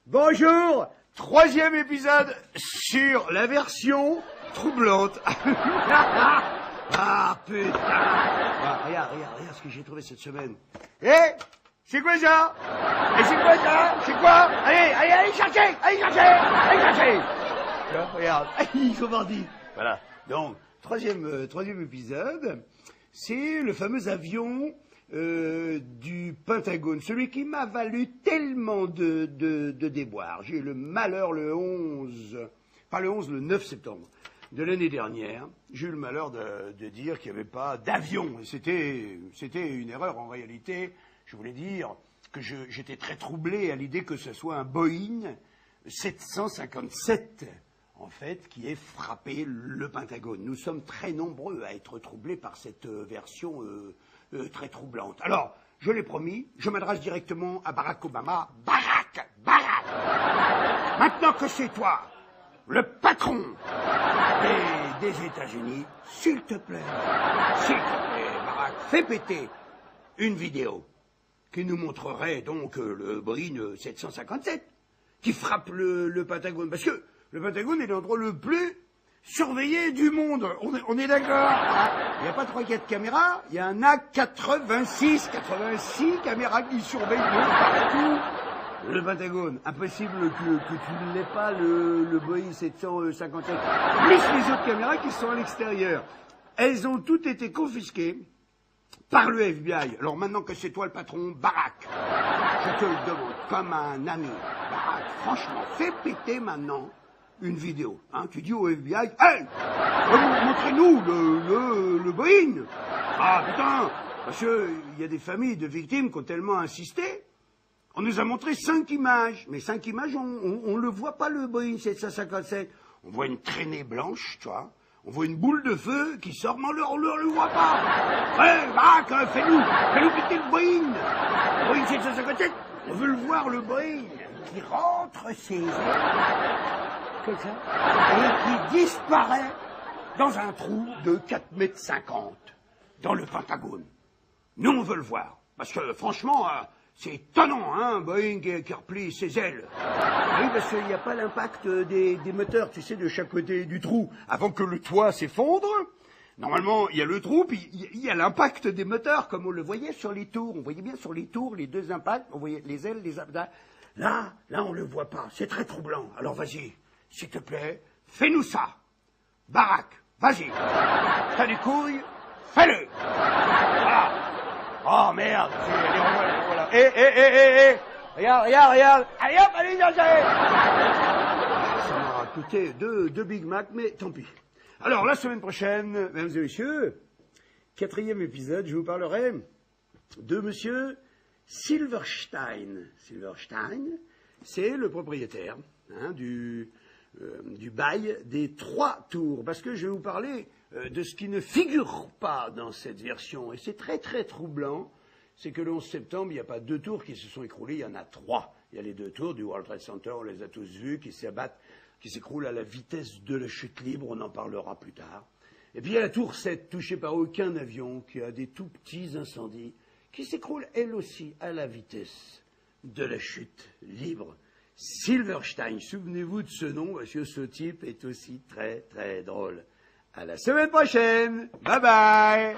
Bonjour, troisième épisode sur la version troublante. Ah putain. Ah, regarde ce que j'ai trouvé cette semaine. Eh, c'est quoi ça? Et c'est quoi ça? C'est quoi? Allez chercher. Regarde, ils sont bandits. Voilà. Donc, troisième épisode, c'est le fameux avion du Pentagone, celui qui m'a valu tellement de déboires. J'ai eu le malheur le 9 septembre de l'année dernière, j'ai eu le malheur de dire qu'il n'y avait pas d'avion. C'était une erreur en réalité. Je voulais dire que j'étais très troublé à l'idée que ce soit un Boeing 757, en fait, qui ait frappé le Pentagone. Nous sommes très nombreux à être troublés par cette version très troublante. Alors, je l'ai promis, je m'adresse directement à Barack Obama. Barack! Maintenant que c'est toi, le patron des États-Unis, s'il te plaît, Barack, fais péter une vidéo qui nous montrerait donc le Boeing 757 qui frappe le Pentagone. Parce que le Pentagone est l'endroit le plus surveillé du monde. On est d'accord? Il n'y a pas 3-4 caméras, il y en a 86 caméras qui surveillent partout le Pentagone. Impossible que tu ne l'aies pas, le Boeing 757. Plus les autres caméras qui sont à l'extérieur. Elles ont toutes été confisquées par le FBI. Alors maintenant que c'est toi le patron, Barack, je te le demande comme un ami. Barack, franchement, fais péter maintenant une vidéo. Hein, tu dis au FBI, hey, montrez-nous le Boeing. Ah putain, parce qu'il y a des familles de victimes qui ont tellement insisté. On nous a montré 5 images. Mais 5 images, on le voit pas, le Boeing 757. On voit une traînée blanche, tu vois. On voit une boule de feu qui sort, mais on le voit pas. Ouais, Barack, fais-nous péter le Boeing. Le Boeing 757, on veut le voir, le Boeing, qui rentre ses ailes, comme ça, et qui disparaît dans un trou de 4,50 m dans le Pentagone. Nous, on veut le voir. Parce que, franchement, c'est étonnant, hein, Boeing qui replie ses ailes. Oui, parce qu'il n'y a pas l'impact des moteurs, tu sais, de chaque côté du trou. Avant que le toit s'effondre, normalement, il y a le trou, puis il y a l'impact des moteurs, comme on le voyait sur les tours. On voyait bien sur les tours, les deux impacts, on voyait les ailes, les abdas. Là, on le voit pas. C'est très troublant. Alors, vas-y, s'il te plaît, fais-nous ça. Barack, vas-y. T'as des couilles, fais-le. Voilà. Oh, merde. Allez, voilà. Regarde. Allez hop, allez, ça m'a coûté deux Big Mac, mais tant pis. Alors, la semaine prochaine, mesdames et messieurs, 4e épisode, je vous parlerai de monsieur Silverstein. Silverstein, c'est le propriétaire du bail des 3 tours. Parce que je vais vous parler de ce qui ne figure pas dans cette version. Et c'est très, très troublant. C'est que le 11 septembre, il n'y a pas 2 tours qui se sont écroulées, il y en a 3. Il y a les 2 tours du World Trade Center, on les a tous vus, qui s'abattent, qui s'écroulent à la vitesse de la chute libre, on en parlera plus tard. Et puis il y a la tour 7, touchée par aucun avion, qui a des tout petits incendies, qui s'écroule elle aussi à la vitesse de la chute libre. Silverstein, souvenez-vous de ce nom, parce que ce type est aussi très, très drôle. À la semaine prochaine. Bye bye.